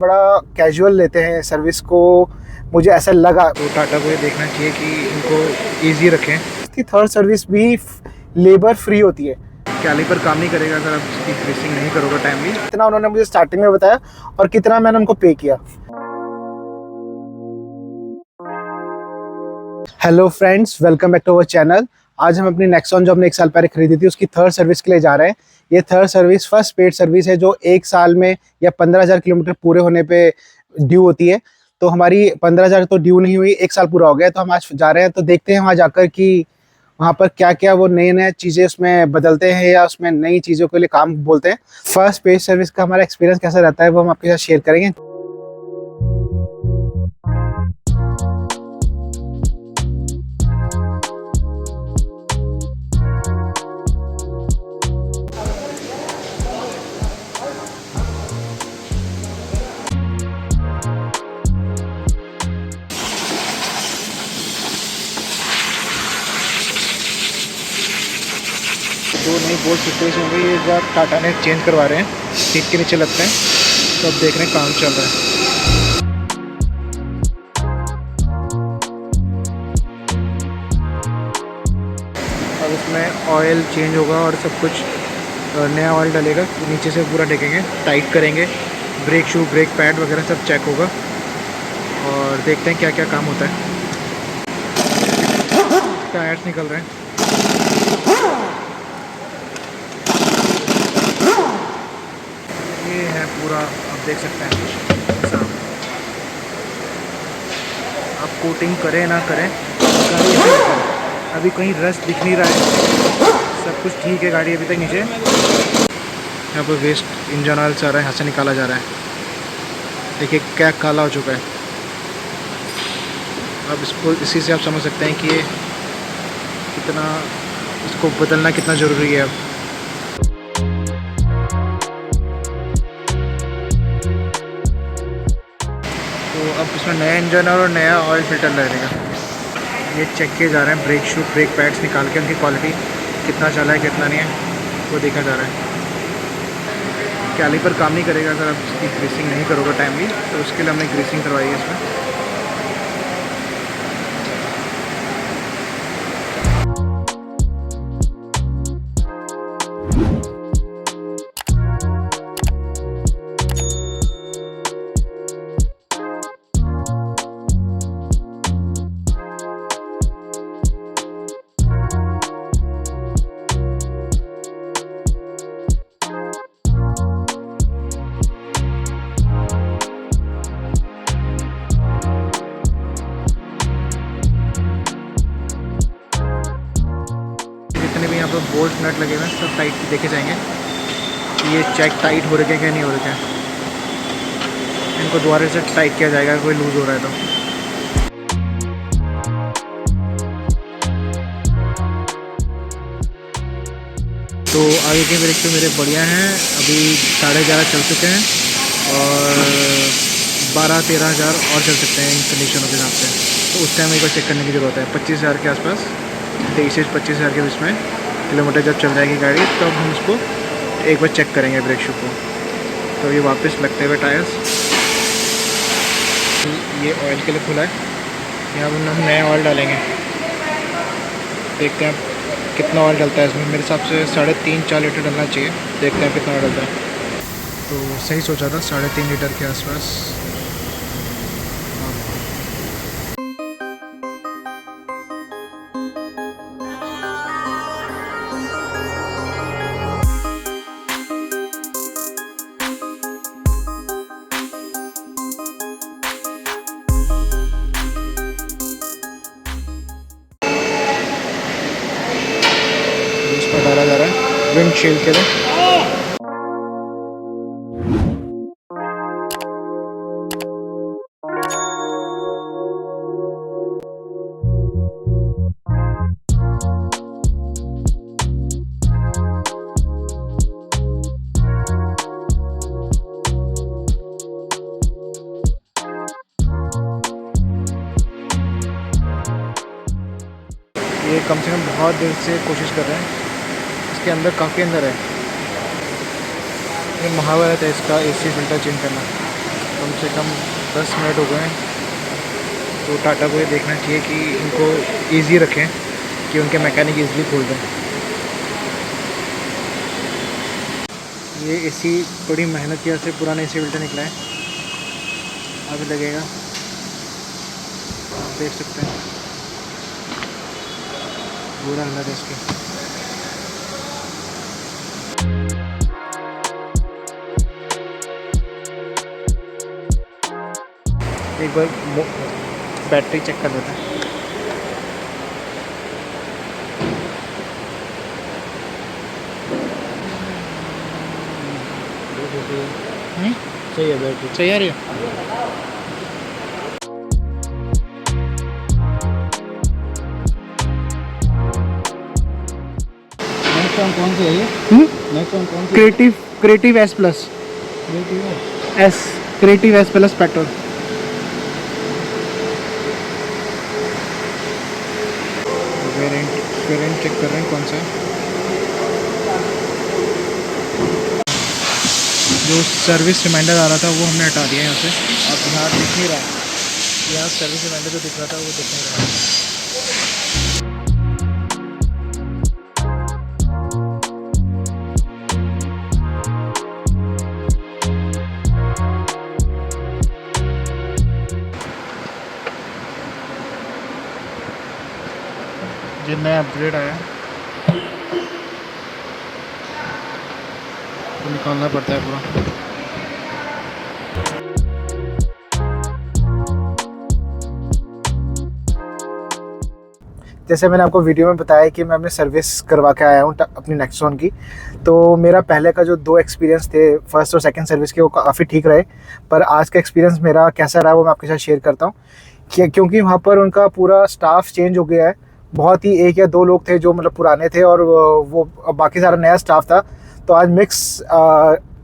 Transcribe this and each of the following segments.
बड़ा कैजुअल लेते हैं सर्विस को, मुझे ऐसा लगा। तो टाटा को ये देखना चाहिए कि इनको ईजी रखें। इसकी थर्ड सर्विस भी लेबर फ्री होती है। कैलिपर काम नहीं करेगा अगर आप इसकी ग्रीसिंग नहीं करोगे टाइमली। कितना उन्होंने मुझे स्टार्टिंग में बताया और कितना मैंने उनको पे किया। Hello friends, welcome back to our channel. आज हम अपनी नेक्सॉन जो हमने 1 साल पहले खरीदी थी उसकी थर्ड सर्विस के लिए जा रहे हैं। ये third service first paid service है जो 1 साल में या 15,000 किलोमीटर पूरे होने पे ड्यू होती है। तो हमारी 15,000 तो ड्यू नहीं हुई, 1 साल पूरा हो गया, तो हम आज जा रहे हैं। तो देखते हैं वहाँ जाकर कि वहाँ पर क्या क्या वो नए नए चीज़ें उसमें बदलते हैं या उसमें नई चीज़ों के लिए काम बोलते हैं। फर्स्ट पेड सर्विस का हमारा एक्सपीरियंस कैसा रहता है वो हम आपके साथ शेयर करेंगे। जो नई बोल्ट फिटेज होंगे ये जो टाटा ने चेंज करवा रहे हैं, सीट के नीचे लगते हैं। तो अब देख रहे हैं काम चल रहा है। अब इसमें ऑयल चेंज होगा और सब कुछ नया ऑयल डलेगा। नीचे से पूरा देखेंगे, टाइट करेंगे, ब्रेक शू ब्रेक पैड वगैरह सब चेक होगा और देखते हैं क्या क्या काम होता है। टायर्स निकल रहे हैं। ये है पूरा, आप देख सकते हैं ऐसा। आप कोटिंग करें ना करें, गाड़ी ऐसे है। अभी कहीं रस्ट दिख नहीं रहा है, सब कुछ ठीक है गाड़ी अभी तक। नीचे यहाँ पर वेस्ट इंजन ऑयल से आ रहा है, यहाँ से निकाला जा रहा है। देखिए क्या काला हो चुका है। अब इसको इसी से आप समझ सकते हैं कि ये कितना, इसको बदलना कितना ज़रूरी है। अब तो अब इसमें नया इंजन और नया ऑयल फिल्टर लगेगा। ये चेक किए जा रहे हैं ब्रेक शू ब्रेक पैड्स निकाल के, उनकी क्वालिटी कितना चला है कितना नहीं है वो देखा जा रहा है। कैलिपर काम नहीं करेगा अगर आप इसकी ग्रीसिंग नहीं करोगे टाइमली, तो उसके लिए हमने ग्रीसिंग करवाई है इसमें। जितने भी यहाँ पर बोल्ट नट लगे हुए हैं सब टाइट देखे जाएंगे कि ये चेक टाइट हो रखे हैं क्या नहीं हो रखे हैं। इनको दोबारा से टाइट किया जाएगा कोई लूज़ हो रहा है तो आगे के ब्रेक तो मेरे बढ़िया हैं। अभी 11:30 चल चुके हैं और 12-13 हज़ार और चल सकते हैं इन कंडीशनों के हिसाब से। तो उस टाइम एक बार चेक करने की ज़रूरत है। 25,000 के आसपास, 23 से 25,000 के बीच में किलोमीटर जब चल जाएगी गाड़ी, तब तो हम उसको एक बार चेक करेंगे ब्रेक शू को। तो ये वापस लगते हुए टायर्स, ये ऑयल के लिए खुला है। यहाँ पर हम नया ऑयल डालेंगे, देखते हैं कितना ऑयल डलता है इसमें। मेरे हिसाब से 3.5-4 लीटर डलना चाहिए। देखते हैं कितना ऑयल डलता है। तो सही सोचा था 3.5 लीटर के आसपास। इसमें डाला जा रहा है विंडशील्ड के लिए। ये कम से कम बहुत देर से कोशिश कर रहे हैं, इसके अंदर काफ़ी अंदर है। ये महावरत है इसका एसी फिल्टर चेंज करना। कम से कम 10 मिनट हो गए हैं। तो टाटा को ये देखना चाहिए कि इनको ईजी रखें कि उनके मैकेनिक ईज़िली खोल दें। ये एसी बड़ी मेहनत की वजह से पुराना एसी फिल्टर निकला है, अभी लगेगा, आप देख सकते हैं बुरा हालत है इसकी। एक बार बैटरी चेक कर लेते हैं। सही है, बैटरी सही आ रही है। नेक्सॉन कौन सी है ये? नेक्सॉन कौन सी? Creative S plus. Creative S plus petrol. Variant check कर रहे हैं कौन सा है। जो सर्विस रिमाइंडर आ रहा था वो हमने हटा दिया है यहाँ से। अब यहाँ दिख नहीं रहा है, यहाँ सर्विस रिमाइंडर जो दिख रहा था वो दिख नहीं रहा है। जो नया अपग्रेड आया तो निकालना पड़ता है पूरा। जैसे मैंने आपको वीडियो में बताया कि मैं अपनी सर्विस करवा के आया हूँ अपनी नेक्सॉन की। तो मेरा पहले का जो 2 एक्सपीरियंस थे, फर्स्ट और सेकंड सर्विस के, वो काफ़ी ठीक रहे। पर आज का एक्सपीरियंस मेरा कैसा रहा वो मैं आपके साथ शेयर करता हूँ। क्योंकि वहाँ पर उनका पूरा स्टाफ चेंज हो गया है। बहुत ही 1 या 2 लोग थे जो मतलब पुराने थे और वो बाकी सारा नया स्टाफ था। तो आज मिक्स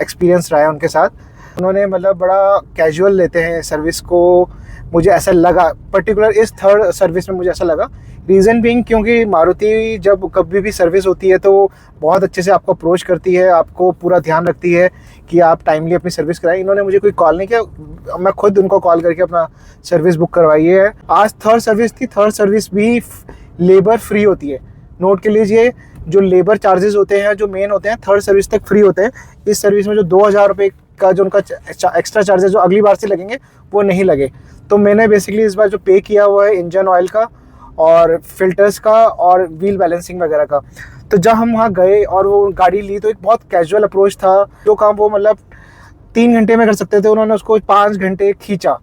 एक्सपीरियंस रहा है उनके साथ। उन्होंने मतलब बड़ा कैजुअल लेते हैं सर्विस को, मुझे ऐसा लगा पर्टिकुलर इस थर्ड सर्विस में मुझे ऐसा लगा। रीज़न बीइंग क्योंकि मारुति जब कभी भी सर्विस होती है तो वो बहुत अच्छे से आपको अप्रोच करती है, आपको पूरा ध्यान रखती है कि आप टाइमली अपनी सर्विस कराएं। इन्होंने मुझे कोई कॉल नहीं किया, मैं खुद उनको कॉल करके अपना सर्विस बुक करवाई है। आज थर्ड सर्विस थी, थर्ड सर्विस भी लेबर फ्री होती है। नोट के लीजिए, जो लेबर चार्जेस होते हैं जो मेन होते हैं थर्ड सर्विस तक फ्री होते हैं। इस सर्विस में जो 2000 रुपये का जो उनका एक्स्ट्रा चार्जेस जो अगली बार से लगेंगे वो नहीं लगे। तो मैंने बेसिकली इस बार जो पे किया हुआ है इंजन ऑयल का और फिल्टर्स का और व्हील बैलेंसिंग वगैरह का। तो जब हम वहाँ गए और वो गाड़ी ली तो एक बहुत कैजुअल अप्रोच था। जो काम वो मतलब 3 घंटे में कर सकते थे उन्होंने उसको 5 घंटे खींचा।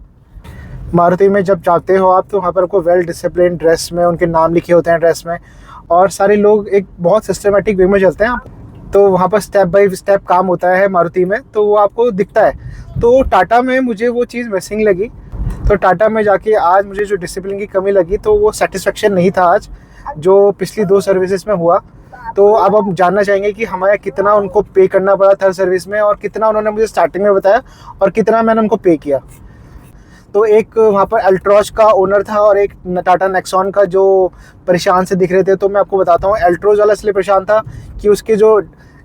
मारुति में जब जाते हो आप तो वहाँ पर आपको वेल डिसिप्लिन ड्रेस में उनके नाम लिखे होते हैं ड्रेस में, और सारे लोग एक बहुत सिस्टमेटिक वे में चलते हैं। तो वहाँ पर स्टेप बाय स्टेप काम होता है मारुति में, तो वो आपको दिखता है। तो टाटा में मुझे वो चीज़ मिसिंग लगी। तो टाटा में जाके आज मुझे जो डिसिप्लिन की कमी लगी तो वो सेटिस्फेक्शन नहीं था आज जो पिछली 2 सर्विसेज में हुआ। तो अब हम जानना चाहेंगे कि हमारा कितना उनको पे करना पड़ा थर्ड सर्विस में और कितना उन्होंने मुझे स्टार्टिंग में बताया और कितना मैंने उनको पे किया। तो एक वहाँ पर अल्ट्रॉज का ओनर था और एक टाटा नेक्सॉन का जो परेशान से दिख रहे थे। तो मैं आपको बताता हूँ, अल्ट्रोज वाला इसलिए परेशान था कि उसके जो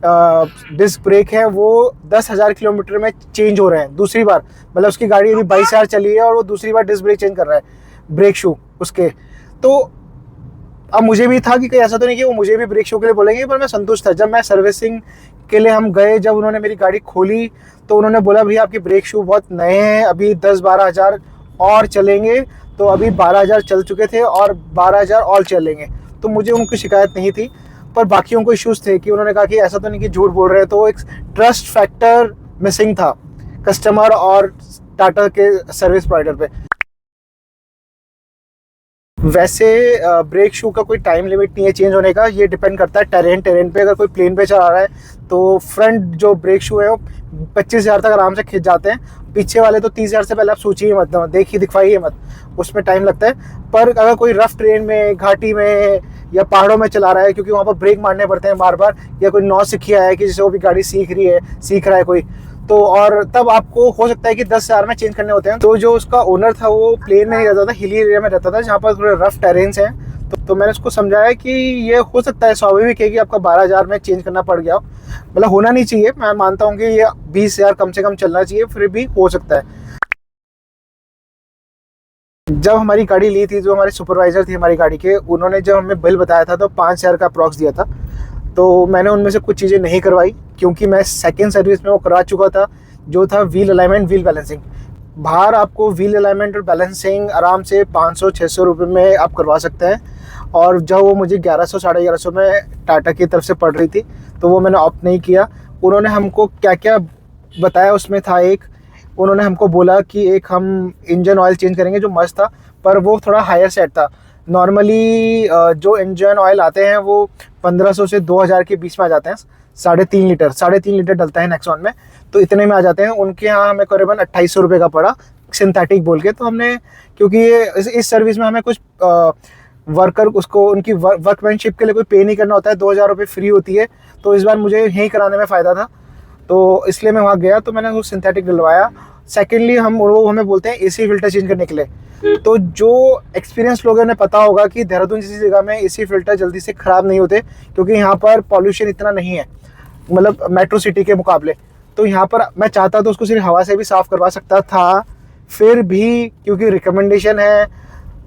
डिस्क ब्रेक है वो 10,000 किलोमीटर में चेंज हो रहे हैं दूसरी बार। मतलब उसकी गाड़ी अभी 22,000 चली है और वो दूसरी बार डिस्क ब्रेक चेंज कर रहा है, ब्रेक शू उसके। तो अब मुझे भी था कि कहीं ऐसा तो नहीं कि वो मुझे भी ब्रेक शू के लिए बोलेंगे, पर मैं संतुष्ट था। जब मैं सर्विसिंग के लिए हम गए, जब उन्होंने मेरी गाड़ी खोली तो उन्होंने बोला भैया आपके ब्रेक शू बहुत नए हैं, अभी 10-12 हज़ार और चलेंगे। तो अभी 12,000 चल चुके थे और 12,000 और चलेंगे। तो मुझे उनकी शिकायत नहीं थी, पर बाकियों को इश्यूज़ थे कि उन्होंने कहा कि ऐसा तो नहीं कि झूठ बोल रहे हैं। तो एक ट्रस्ट फैक्टर मिसिंग था कस्टमर और टाटा के सर्विस प्रोवाइडर पे। वैसे ब्रेक शू का कोई टाइम लिमिट नहीं है चेंज होने का, ये डिपेंड करता है टेरेन पे। अगर कोई प्लेन पे चला रहा है तो फ्रंट जो ब्रेक शू है वो 25,000 तक आराम से खिंच जाते हैं। पीछे वाले तो 30,000 से पहले आप सोचिए मत, देखिए दिखवाइए मत, उसमें टाइम लगता है। पर अगर कोई रफ ट्रेन में, घाटी में या पहाड़ों में चला रहा है, क्योंकि वहाँ पर ब्रेक मारने पड़ते हैं बार बार, या कोई नौ सीखिया है कि जैसे वो भी गाड़ी सीख रहा है कोई, तो और तब आपको हो सकता है कि 10,000 में चेंज करने होते हैं। तो जो उसका ओनर था वो प्लेन में नहीं रहता था, हिली एरिया में रहता था जहाँ पर थोड़े रफ टेरेन्स हैं। तो मैंने उसको समझाया कि ये हो सकता है, स्वाभाविक है कि आपका 12,000 में चेंज करना पड़ गया, मतलब होना नहीं चाहिए। मैं मानता हूँ कि ये 20,000 कम से कम चलना चाहिए, फिर भी हो सकता है। जब हमारी गाड़ी ली थी, जो हमारे सुपरवाइज़र थी हमारी गाड़ी के, उन्होंने जब हमें बिल बताया था तो 5,000 का अप्रॉक्स दिया था। तो मैंने उनमें से कुछ चीज़ें नहीं करवाई क्योंकि मैं सेकंड सर्विस में वो करा चुका था, जो था व्हील अलाइनमेंट, व्हील बैलेंसिंग। बाहर आपको व्हील अलाइनमेंट और बैलेंसिंग आराम से 500-600 रुपये में आप करवा सकते हैं, और जब वो मुझे 1100 साढ़े 1100 में टाटा की तरफ से पड़ रही थी तो वो मैंने ऑप्ट नहीं किया। उन्होंने हमको क्या क्या बताया उसमें था, एक उन्होंने हमको बोला कि एक हम इंजन ऑयल चेंज करेंगे, जो मस्त था, पर वो थोड़ा हायर सेट था। नॉर्मली जो इंजन ऑयल आते हैं वो 1500 से 2000 के बीच में आ जाते हैं, 3.5 लीटर डलता है नेक्सॉन में, तो इतने में आ जाते हैं। उनके यहाँ हमें करीबन 2800 रुपये का पड़ा सिंथेटिक बोल के। तो हमने, क्योंकि ये इस सर्विस में हमें कुछ वर्कर, उसको उनकी वर्कमैनशिप के लिए कोई पे नहीं करना होता है, 2000 रुपये फ्री होती है, तो इस बार मुझे यहीं कराने में फ़ायदा था, तो इसलिए मैं वहाँ गया तो मैंने वो सिंथेटिक डलवाया। सेकेंडली वो हमें बोलते हैं एसी फिल्टर चेंज करने के लिए। तो जो एक्सपीरियंस लोगों ने पता होगा कि देहरादून जैसी जगह में एसी फिल्टर जल्दी से ख़राब नहीं होते, क्योंकि यहाँ पर पॉल्यूशन इतना नहीं है, मतलब मेट्रो सिटी के मुकाबले। तो यहाँ पर मैं चाहता तो उसको सिर्फ हवा से भी साफ़ करवा सकता था, फिर भी क्योंकि रिकमेंडेशन है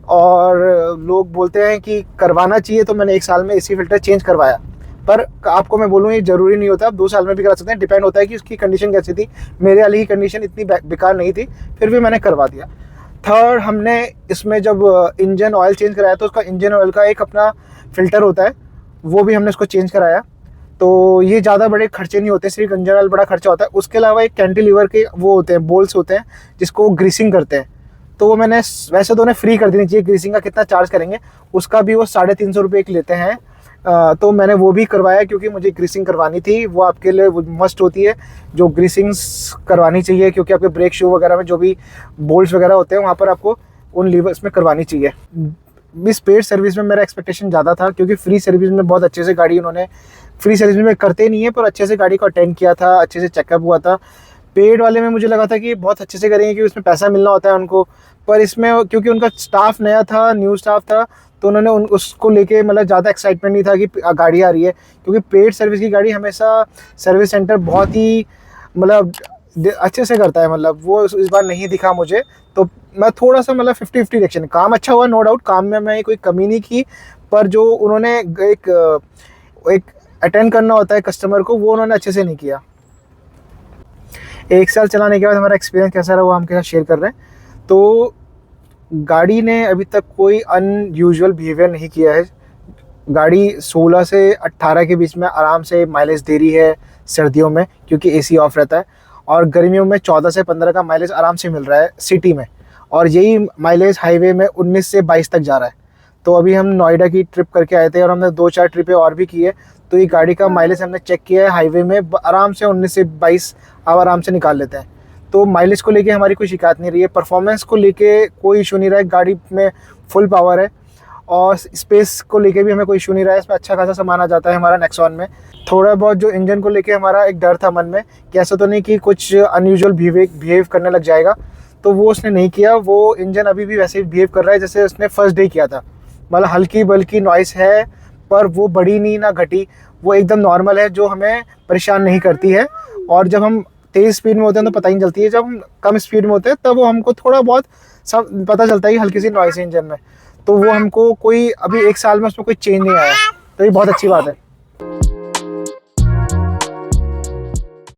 और लोग बोलते हैं कि करवाना चाहिए, तो मैंने 1 साल में एसी फिल्टर चेंज करवाया। पर आपको मैं बोलूँ, ये ज़रूरी नहीं होता, आप 2 साल में भी करा सकते हैं, डिपेंड होता है कि उसकी कंडीशन कैसी थी। मेरे वाली की कंडीशन इतनी बेकार नहीं थी, फिर भी मैंने करवा दिया। थर्ड, हमने इसमें जब इंजन ऑयल चेंज कराया तो उसका इंजन ऑयल का एक अपना फ़िल्टर होता है, वो भी हमने उसको चेंज कराया। तो ये ज़्यादा बड़े खर्चे नहीं होते, सिर्फ इंजन ऑयल बड़ा खर्चा होता है। उसके अलावा एक कैंटिलीवर के वो होते हैं, बोल्स होते हैं, जिसको ग्रीसिंग करते हैं, तो वो मैंने, वैसे तो उन्हें फ्री कर देनी चाहिए, ग्रीसिंग का कितना चार्ज करेंगे, उसका भी वो 350 रुपये की लेते हैं। तो मैंने वो भी करवाया क्योंकि मुझे ग्रीसिंग करवानी थी, वो आपके लिए मस्ट होती है, जो ग्रीसिंग्स करवानी चाहिए, क्योंकि आपके ब्रेक शू वगैरह में जो भी बोल्ट्स वगैरह होते हैं वहाँ पर आपको उन लीवर्स में करवानी चाहिए। इस पेड सर्विस में मेरा एक्सपेक्टेशन ज़्यादा था, क्योंकि फ्री सर्विस में बहुत अच्छे से गाड़ी उन्होंने, फ्री सर्विस में करते नहीं है पर अच्छे से गाड़ी को अटेंड किया था, अच्छे से चेकअप हुआ था। पेड वाले में मुझे लगा था कि बहुत अच्छे से करेंगे, कि उसमें पैसा मिलना होता है उनको, पर इसमें क्योंकि उनका स्टाफ नया था, न्यू स्टाफ था, तो उन्होंने उसको लेके मतलब ज़्यादा एक्साइटमेंट नहीं था कि गाड़ी आ रही है, क्योंकि पेड सर्विस की गाड़ी हमेशा सर्विस सेंटर बहुत ही मतलब अच्छे से करता है, मतलब वो इस बार नहीं दिखा मुझे। तो मैं थोड़ा सा मतलब 50-50 रिएक्शन, काम अच्छा हुआ नो डाउट, काम में मैं कोई कमी नहीं की, पर जो उन्होंने एक अटेंड करना होता है कस्टमर को, वो उन्होंने अच्छे से नहीं किया। 1 साल चलाने के बाद हमारा एक्सपीरियंस कैसा रहा वो हम के साथ शेयर कर रहे हैं। तो गाड़ी ने अभी तक कोई अनयूजुअल बिहेवियर नहीं किया है। गाड़ी 16 से 18 के बीच में आराम से माइलेज दे रही है सर्दियों में, क्योंकि एसी ऑफ रहता है, और गर्मियों में 14 से 15 का माइलेज आराम से मिल रहा है सिटी में, और यही माइलेज हाईवे में 19 से 22 तक जा रहा है। तो अभी हम नोएडा की ट्रिप करके आए थे और हमने 2-4 ट्रिपें और भी की है, तो ये गाड़ी का माइलेज हमने चेक किया है, हाईवे में आराम से 19 से 22 आप आराम से निकाल लेते हैं। तो माइलेज को लेके हमारी कोई शिकायत नहीं रही है, परफॉर्मेंस को लेके कोई इशू नहीं रहा है, गाड़ी में फुल पावर है, और स्पेस को लेके भी हमें कोई इशू नहीं रहा है, इसमें अच्छा खासा सामान आ जाता है हमारा नेक्सॉन में। थोड़ा बहुत जो इंजन को लेके हमारा एक डर था मन में कि ऐसा तो नहीं कि कुछ अनयूजुअल बिहेव करने लग जाएगा, तो वो उसने नहीं किया। वो इंजन अभी भी वैसे ही बिहेव कर रहा है जैसे उसने फर्स्ट डे किया था, मतलब हल्की बल्कि नॉइस है, पर वो बड़ी नहीं ना घटी, वो एकदम नॉर्मल है, जो हमें परेशान नहीं करती है। और जब हम तेज़ स्पीड में होते हैं तो पता ही नहीं चलती है, जब हम कम स्पीड में होते हैं तब वो हमको थोड़ा बहुत सब पता चलता है कि हल्की सी नॉइस है इंजन में। तो वो हमको कोई अभी 1 साल में उसमें कोई चेंज नहीं आया, तो ये बहुत अच्छी बात है।